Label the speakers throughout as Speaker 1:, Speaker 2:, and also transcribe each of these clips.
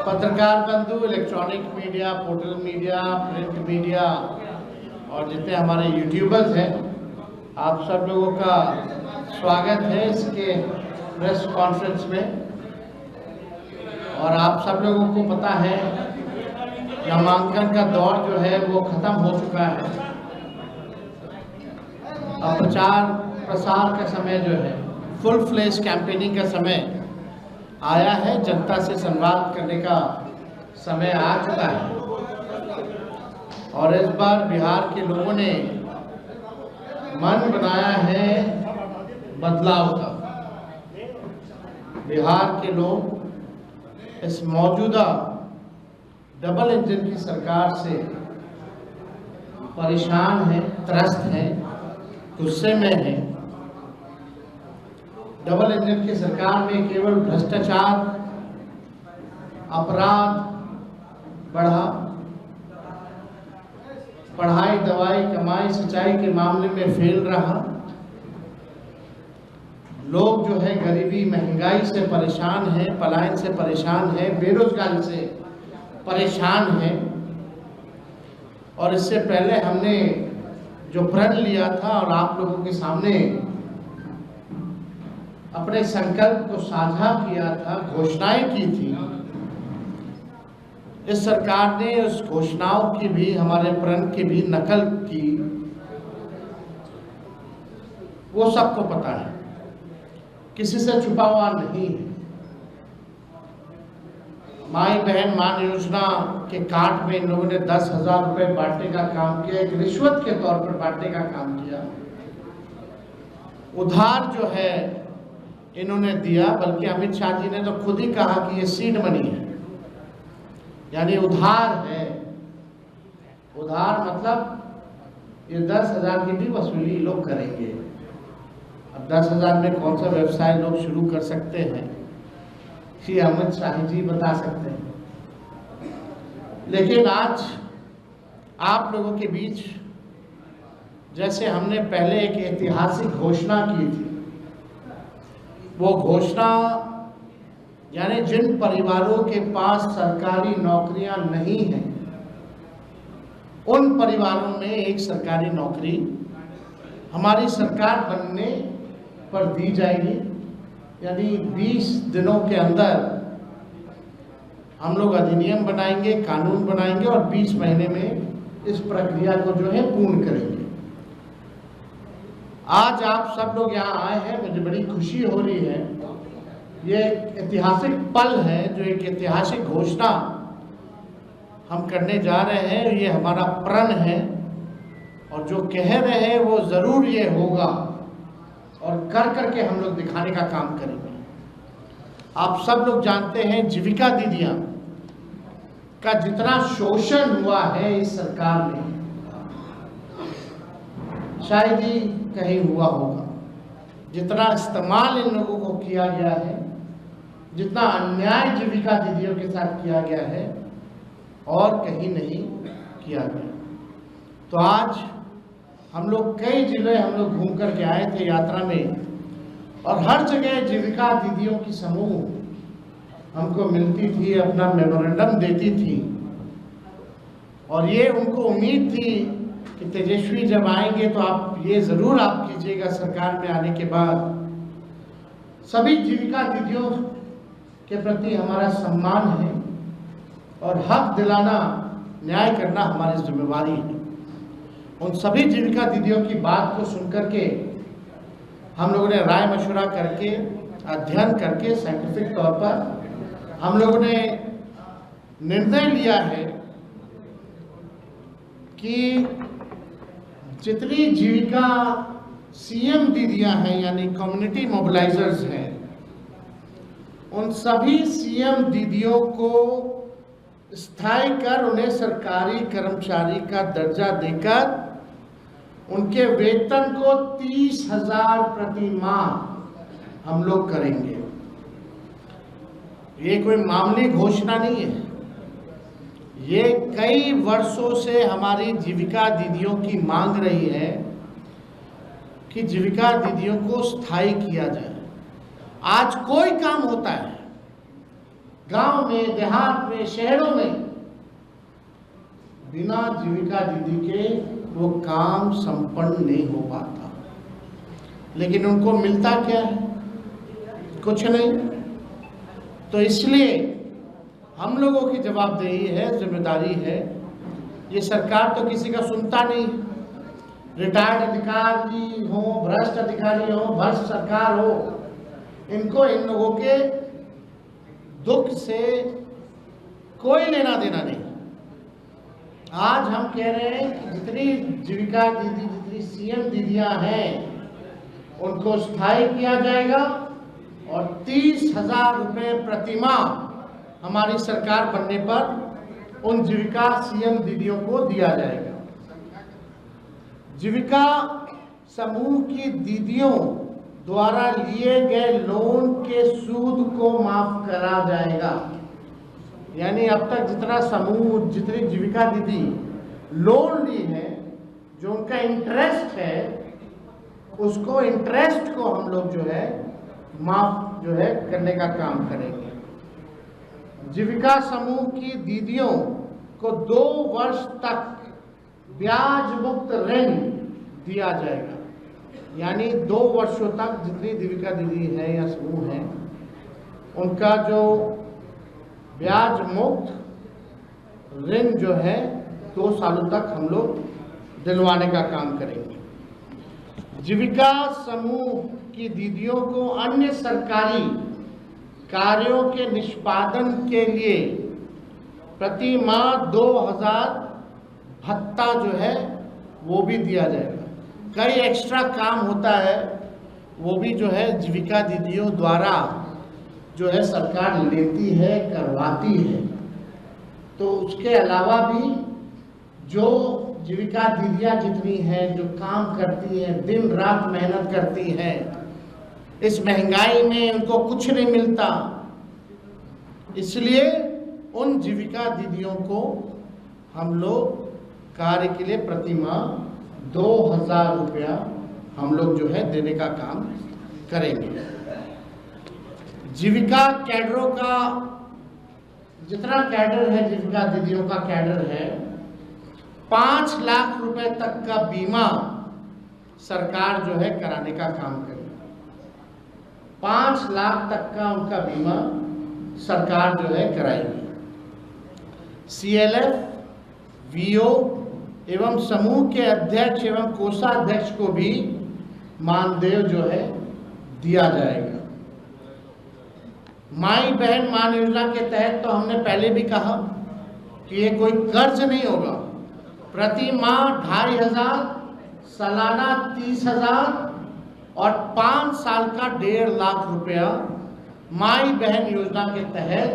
Speaker 1: पत्रकार बंधु, electronic media, portal media, print media और जितने हमारे यूट्यूबर्स हैं, आप सब लोगों का स्वागत है इसके प्रेस कॉन्फ्रेंस में। और आप सब लोगों को पता है नामांकन का दौर जो है वो ख़त्म हो चुका है। अब प्रचार प्रसार का समय जो है, फुल फ्लेश कैंपेनिंग का समय आया है। जनता से संवाद करने का समय आ चुका है और इस बार बिहार के लोगों ने मन बनाया है बदलाव का। बिहार के लोग इस मौजूदा डबल इंजन की सरकार से परेशान हैं, त्रस्त हैं, गुस्से में हैं। डबल इंजन की सरकार में केवल भ्रष्टाचार, अपराध बढ़ा, पढ़ाई, दवाई, कमाई, सिंचाई के मामले में फेल रहा। लोग जो है गरीबी, महंगाई से परेशान हैं, पलायन से परेशान हैं, बेरोजगारी से परेशान हैं। और इससे पहले हमने जो प्रण लिया था और आप लोगों के सामने अपने संकल्प को साझा किया था, घोषणाएं की थी, इस सरकार ने उस घोषणाओं की भी, हमारे प्रण की भी नकल की। वो सबको पता है, किसी से छुपा हुआ नहीं है। माई बहन मान योजना के कार्ड में इन लोगों ने 10,000 रुपए बांटने का काम किया, एक रिश्वत के तौर पर बांटने का काम किया। उधार जो है इन्होंने दिया, बल्कि अमित शाह जी ने तो खुद ही कहा कि ये सीड मनी है, यानी उधार है। उधार मतलब ये 10,000 की भी वसूली लोग करेंगे। अब 10,000 में कौन सा व्यवसाय लोग शुरू कर सकते हैं, ये अमित शाह जी बता सकते हैं। लेकिन आज आप लोगों के बीच जैसे हमने पहले एक ऐतिहासिक घोषणा की थी, वो घोषणा यानी जिन परिवारों के पास सरकारी नौकरियां नहीं हैं, उन परिवारों में एक सरकारी नौकरी हमारी सरकार बनने पर दी जाएगी। यानी 20 दिनों के अंदर हम लोग अधिनियम बनाएंगे, कानून बनाएंगे और 20 महीने में इस प्रक्रिया को जो है पूर्ण करेंगे। आज आप सब लोग यहाँ आए हैं, मुझे बड़ी खुशी हो रही है। ये एक ऐतिहासिक पल है, जो एक ऐतिहासिक घोषणा हम करने जा रहे हैं। ये हमारा प्रण है और जो कह रहे हैं वो जरूर ये होगा और कर करके हम लोग दिखाने का काम करेंगे। आप सब लोग जानते हैं जीविका दीदियां का जितना शोषण हुआ है इस सरकार में, शायद ही कहीं हुआ होगा। जितना इस्तेमाल इन लोगों को किया गया है, जितना अन्याय जीविका दीदियों के साथ किया गया है, और कहीं नहीं किया गया। तो आज हम लोग कई जिले हम लोग घूम कर के आए थे यात्रा में, और हर जगह जीविका दीदियों की समूह हमको मिलती थी, अपना मेमोरेंडम देती थी। और ये उनको उम्मीद थी कि तेजस्वी जब आएंगे तो आप ये ज़रूर आप कीजिएगा सरकार में आने के बाद। सभी जीविका दीदियों के प्रति हमारा सम्मान है और हक दिलाना, न्याय करना हमारी जिम्मेवारी है। उन सभी जीविका दीदियों की बात को सुनकर के हम लोगों ने राय मशवरा करके, अध्ययन करके, साइंटिफिक तौर पर हम लोगों ने निर्णय लिया है कि जितनी जीविका सीएम दीदियां हैं, यानी कम्युनिटी मोबिलाइजर्स हैं, उन सभी सीएम दीदियों को स्थायी कर उन्हें सरकारी कर्मचारी का दर्जा देकर उनके वेतन को 30,000 प्रति माह हम लोग करेंगे। ये कोई मामूली घोषणा नहीं है, ये कई वर्षों से हमारी जीविका दीदियों की मांग रही है कि जीविका दीदियों को स्थायी किया जाए। आज कोई काम होता है गांव में, देहात में, शहरों में बिना जीविका दीदी के वो काम संपन्न नहीं हो पाता। लेकिन उनको मिलता क्या है? कुछ नहीं। तो इसलिए हम लोगों की जवाबदेही है, जिम्मेदारी है। ये सरकार तो किसी का सुनता नहीं। रिटायर्ड अधिकारी हो, भ्रष्ट अधिकारी हो, भ्रष्ट सरकार हो, इनको इन लोगों के दुख से कोई लेना देना नहीं। आज हम कह रहे हैं कि जितनी जीविका दीदी, जितनी सीएम दीदियां हैं, उनको स्थायी किया जाएगा और 30,000 रुपये प्रतिमाह हमारी सरकार बनने पर उन जीविका सीएम दीदियों को दिया जाएगा। जीविका समूह की दीदियों द्वारा लिए गए लोन के सूद को माफ करा जाएगा। यानी अब तक जितना समूह, जितनी जीविका दीदी लोन ली है, जो उनका इंटरेस्ट है, उसको इंटरेस्ट को हम लोग जो है माफ जो है करने का काम करेंगे। जीविका समूह की दीदियों को 2 वर्ष तक ब्याज मुक्त ऋण दिया जाएगा। यानी 2 वर्षों तक जितनी जीविका दीदी है या समूह है, उनका जो ब्याज मुक्त ऋण जो है 2 सालों तक हम लोग दिलवाने का काम करेंगे। जीविका समूह की दीदियों को अन्य सरकारी कार्यों के निष्पादन के लिए प्रति माह 2,000 भत्ता जो है वो भी दिया जाएगा। कई एक्स्ट्रा काम होता है, वो भी जो है जीविका दीदियों द्वारा जो है सरकार लेती है, करवाती है। तो उसके अलावा भी जो जीविका दीदियाँ जितनी हैं, जो काम करती हैं, दिन रात मेहनत करती हैं, इस महंगाई में उनको कुछ नहीं मिलता, इसलिए उन जीविका दीदियों को हम लोग कार्य के लिए प्रति माह 2,000 रुपया हम लोग जो है देने का काम करेंगे। जीविका कैडरों का जितना कैडर है, जीविका दीदियों का कैडर है, 5 लाख रुपए तक का बीमा सरकार जो है कराने का काम करेगी। 5 लाख तक का उनका बीमा सरकार जो है कराएगी। CLF, VO एवं समूह के अध्यक्ष एवं कोषाध्यक्ष को भी मानदेय जो है दिया जाएगा। माई बहन मान योजना के तहत तो हमने पहले भी कहा कि ये कोई कर्ज नहीं होगा। प्रति माह 2,500, सालाना 30,000 और 5 साल का 1.5 लाख रुपया माई बहन योजना के तहत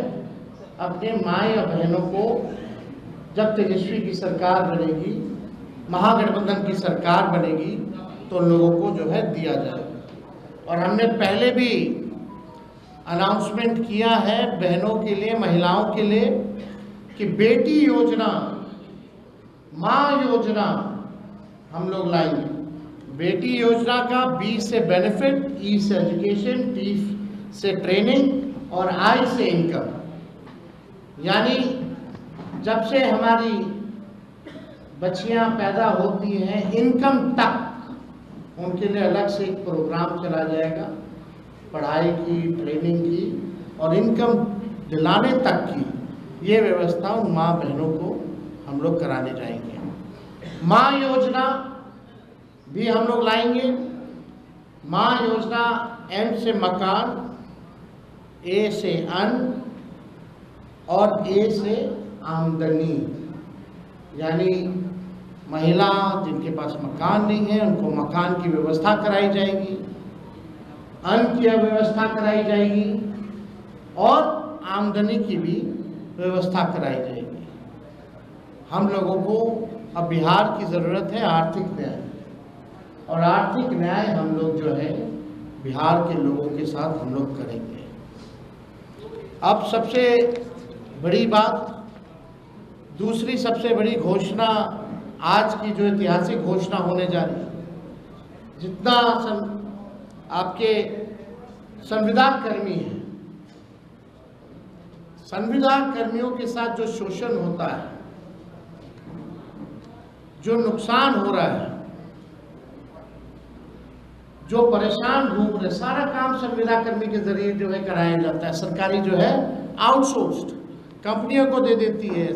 Speaker 1: अपने माई और बहनों को जब तेजस्वी की सरकार बनेगी, महागठबंधन की सरकार बनेगी, तो लोगों को जो है दिया जाएगा। और हमने पहले भी अनाउंसमेंट किया है बहनों के लिए, महिलाओं के लिए, कि बेटी योजना, माँ योजना हम लोग लाएंगे। बेटी योजना का B से बेनिफिट, E से एजुकेशन, T से ट्रेनिंग और I से इनकम। यानी जब से हमारी बच्चियां पैदा होती हैं, इनकम तक उनके लिए अलग से एक प्रोग्राम चला जाएगा, पढ़ाई की, ट्रेनिंग की और इनकम दिलाने तक की ये व्यवस्था उन माँ बहनों को हम लोग कराने जाएंगे। माँ योजना भी हम लोग लाएंगे। माँ योजना M से मकान, A से अन्न और A से आमदनी। यानी महिला जिनके पास मकान नहीं है, उनको मकान की व्यवस्था कराई जाएगी, अन्न की व्यवस्था कराई जाएगी और आमदनी की भी व्यवस्था कराई जाएगी। हम लोगों को अब बिहार की ज़रूरत है आर्थिक न्याय, और आर्थिक न्याय हम लोग जो है बिहार के लोगों के साथ हम लोग करेंगे। अब सबसे बड़ी बात, दूसरी सबसे बड़ी घोषणा, आज की जो ऐतिहासिक घोषणा होने जा रही है, जितना आपके संविदा कर्मी हैं, संविदा कर्मियों के साथ जो शोषण होता है, जो नुकसान हो रहा है, जो परेशान घूम रहे, सारा काम संविदा कर्मी के जरिए जो है कराया जाता है। सरकारी जो है आउटसोर्स्ड कंपनियों को दे देती है,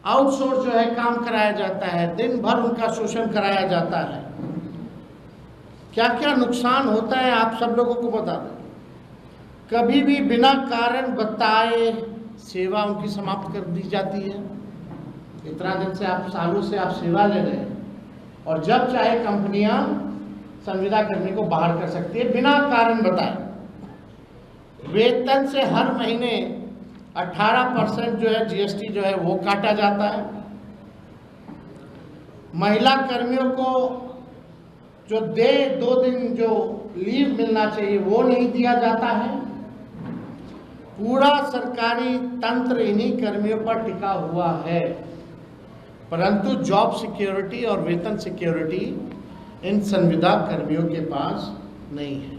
Speaker 1: आउटसोर्स जो है काम कराया जाता है, दिन भर उनका शोषण कराया जाता है। क्या क्या नुकसान होता है आप सब लोगों को बता दें। कभी भी बिना कारण बताए सेवा उनकी समाप्त कर दी जाती है। इतना दिन से आप सालों से आप सेवा ले रहे हैं, और जब चाहे कंपनियां संविदा कर्मी को बाहर कर सकती है बिना कारण बताए। वेतन से हर महीने 18% जो है जीएसटी जो है वो काटा जाता है। महिला कर्मियों को जो 2 दिन जो लीव मिलना चाहिए वो नहीं दिया जाता है। पूरा सरकारी तंत्र इन्हीं कर्मियों पर टिका हुआ है, परंतु जॉब सिक्योरिटी और वेतन सिक्योरिटी इन संविदा कर्मियों के पास नहीं है।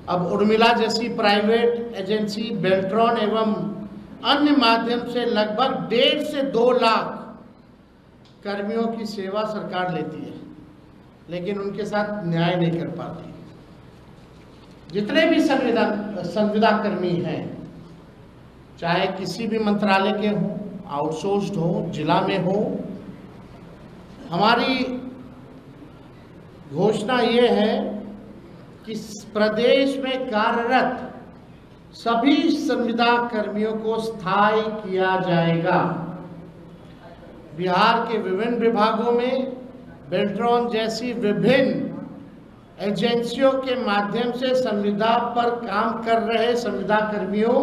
Speaker 1: अब उर्मिला जैसी प्राइवेट एजेंसी बेल्ट्रॉन एवं अन्य माध्यम से लगभग 1.5 से 2 लाख कर्मियों की सेवा सरकार लेती है, लेकिन उनके साथ न्याय नहीं कर पाती। जितने भी संविदा कर्मी हैं, चाहे किसी भी मंत्रालय के हों, आउटसोर्स्ड हो, जिला में हो, हमारी घोषणा ये है कि प्रदेश में कार्यरत सभी संविदा कर्मियों को स्थायी किया जाएगा। बिहार के विभिन्न विभागों में बेल्ट्रॉन जैसी विभिन्न एजेंसियों के माध्यम से संविदा पर काम कर रहे संविदा कर्मियों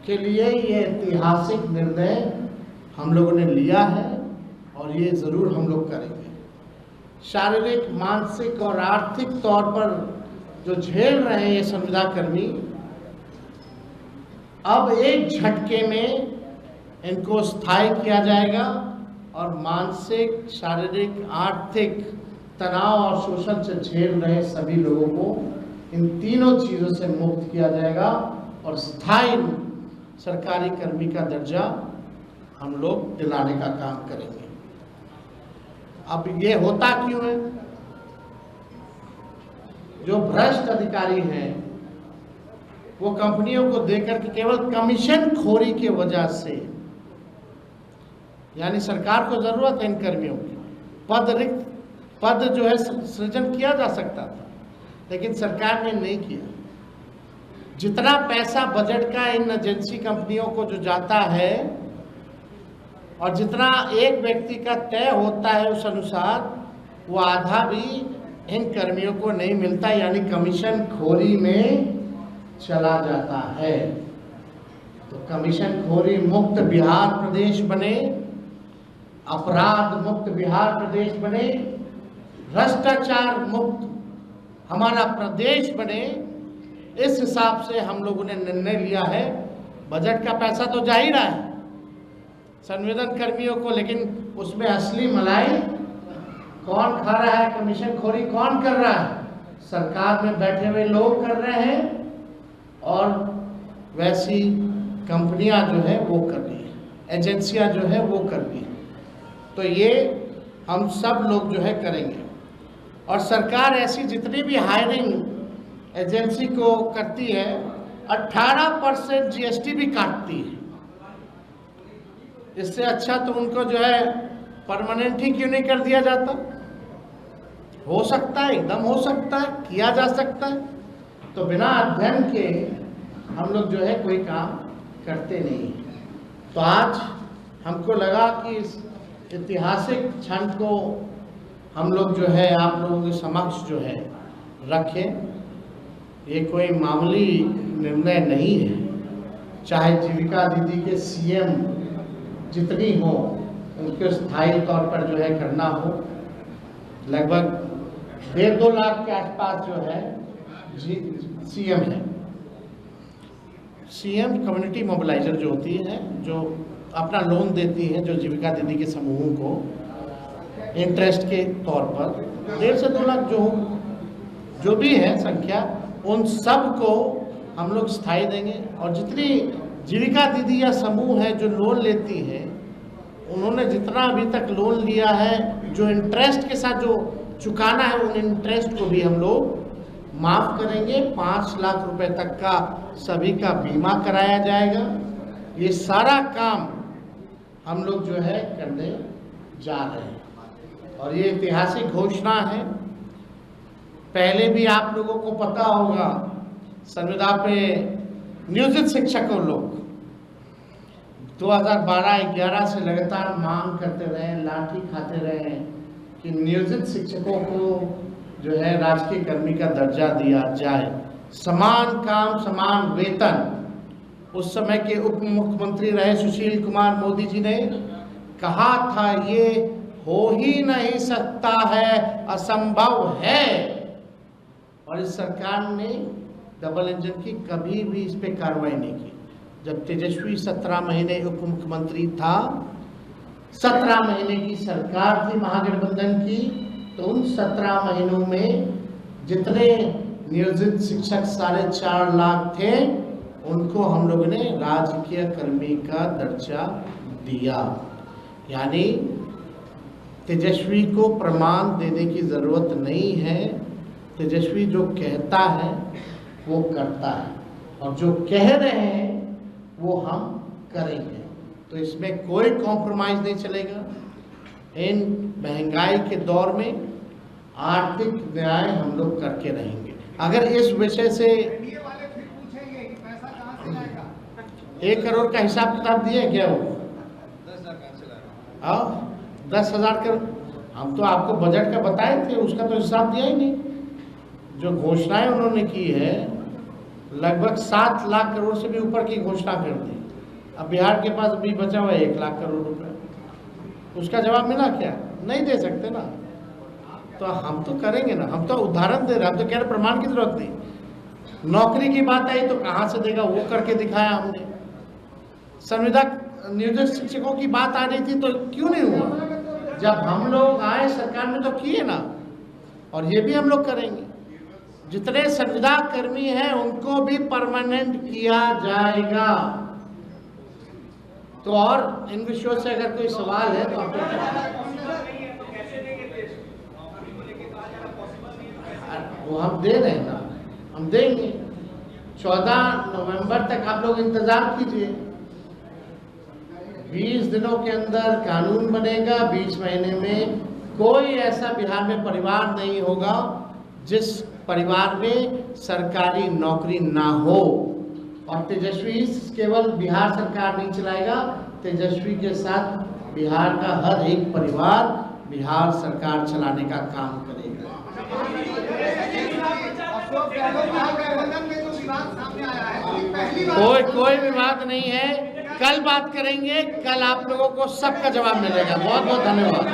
Speaker 1: के लिए ये ऐतिहासिक निर्णय हम लोगों ने लिया है, और ये ज़रूर हम लोग करेंगे। शारीरिक, मानसिक और आर्थिक तौर पर जो झेल रहे हैं ये संविदा कर्मी, अब एक झटके में इनको स्थायी किया जाएगा और मानसिक, शारीरिक, आर्थिक तनाव और शोषण से झेल रहे सभी लोगों को इन तीनों चीज़ों से मुक्त किया जाएगा और स्थायी सरकारी कर्मी का दर्जा हम लोग दिलाने का काम करेंगे। अब ये होता क्यों है? जो भ्रष्ट अधिकारी हैं वो कंपनियों को देकर के केवल कमीशन खोरी की वजह से, यानी सरकार को जरूरत है इन कर्मियों की, रिक्त पद जो है सृजन किया जा सकता था, लेकिन सरकार ने नहीं किया। जितना पैसा बजट का इन एजेंसी कंपनियों को जो जाता है और जितना एक व्यक्ति का तय होता है उस अनुसार, वो आधा भी इन कर्मियों को नहीं मिलता, यानी कमीशन खोरी में चला जाता है। तो कमीशन खोरी मुक्त बिहार प्रदेश बने, अपराध मुक्त बिहार प्रदेश बने, भ्रष्टाचार मुक्त हमारा प्रदेश बने, इस हिसाब से हम लोगों ने निर्णय लिया है। बजट का पैसा तो जा ही रहा है संविदा कर्मियों को, लेकिन उसमें असली मलाई कौन खा रहा है, कमीशन खोरी कौन कर रहा है? सरकार में बैठे हुए लोग कर रहे हैं, और वैसी कंपनियां जो है वो कर रही है, एजेंसियां जो है वो कर रही है। तो ये हम सब लोग जो है करेंगे। और सरकार ऐसी जितनी भी हायरिंग एजेंसी को करती है 18% जीएसटी भी काटती है। इससे अच्छा तो उनको जो है परमानेंट ही क्यों नहीं कर दिया जाता? हो सकता है, एकदम हो सकता है, किया जा सकता है। तो बिना अध्ययन के हम लोग जो है कोई काम करते नहीं। तो आज हमको लगा कि इस ऐतिहासिक क्षण को हम लोग जो है आप लोगों के समक्ष जो है रखें। ये कोई मामूली निर्णय नहीं है। चाहे जीविका दीदी के सीएम जितनी हो उनके स्थायी तौर पर जो है करना हो, लगभग 1.5-2 लाख के आसपास जो है सीएम है। सीएम कम्युनिटी मोबिलाइजर जो होती है, जो अपना लोन देती है, जो जीविका दीदी के समूहों को इंटरेस्ट के तौर पर 1.5 से 2 लाख जो भी है संख्या, उन सब को हम लोग स्थायी देंगे। और जितनी जीविका दीदी या समूह है जो लोन लेती हैं, उन्होंने जितना अभी तक लोन लिया है, जो इंटरेस्ट के साथ जो चुकाना है, उन इंटरेस्ट को भी हम लोग माफ़ करेंगे। 5 लाख रुपए तक का सभी का बीमा कराया जाएगा। ये सारा काम हम लोग जो है करने जा रहे हैं और ये ऐतिहासिक घोषणा है। पहले भी आप लोगों को पता होगा, संविदा पे नियोजित शिक्षकों लोग 2012-11 से लगातार मांग करते रहे, लाठी खाते रहे कि नियोजित शिक्षकों को जो है राजकीय कर्मी का दर्जा दिया जाए, समान काम समान वेतन। उस समय के उप मुख्यमंत्री रहे सुशील कुमार मोदी जी ने कहा था ये हो ही नहीं सकता है, असंभव है। और इस सरकार ने डबल इंजन की कभी भी इस पे कार्रवाई नहीं की। जब तेजस्वी 17 महीने उप मुख्यमंत्री था, 17 महीने की सरकार थी महागठबंधन की, तो उन 17 महीनों में जितने नियोजित शिक्षक 4.5 लाख थे, उनको हम लोगों ने राजकीय कर्मी का दर्जा दिया। यानी तेजस्वी को प्रमाण देने की ज़रूरत नहीं है। तेजस्वी जो कहता है वो करता है, और जो कह रहे हैं वो हम करेंगे। तो इसमें कोई कॉम्प्रोमाइज़ नहीं चलेगा। इन महंगाई के दौर में आर्थिक न्याय हम लोग करके रहेंगे। अगर इस विषय से 1 करोड़ का हिसाब किताब दिए क्या वो 10,000 करोड़, हम तो आपको बजट का बताए थे, उसका तो हिसाब दिया ही नहीं। जो घोषणाएं उन्होंने की है, लगभग 7 लाख करोड़ से भी ऊपर की घोषणा कर दी। अब बिहार के पास भी बचा हुआ 1 लाख करोड़ रुपए, उसका जवाब मिला क्या? नहीं दे सकते ना। तो हम तो करेंगे ना, हम तो उदाहरण दे रहे, हम तो कह रहे प्रमाण की जरूरत नहीं। नौकरी की बात आई तो कहाँ से देगा, वो करके दिखाया हमने। संविदा नियोजित शिक्षकों की बात आ रही थी तो क्यों नहीं हुआ? जब हम लोग आए सरकार में तो किए ना, और ये भी हम लोग करेंगे। जितने संविदा कर्मी हैं उनको भी परमानेंट किया जाएगा। तो और इन विषयों से अगर कोई सवाल है तो आप वो हम दे रहे हैं ना, हम देंगे। 14 नवंबर तक आप लोग इंतजार कीजिए। 20 दिनों के अंदर कानून बनेगा। 20 महीने में कोई ऐसा बिहार में परिवार नहीं होगा जिस परिवार में सरकारी नौकरी ना हो। और तेजस्वी केवल बिहार सरकार नहीं चलाएगा, तेजस्वी के साथ बिहार का हर एक परिवार बिहार सरकार चलाने का काम करेगा। कोई विवाद नहीं है। कल बात करेंगे, कल आप लोगों को सबका जवाब मिलेगा। बहुत बहुत धन्यवाद।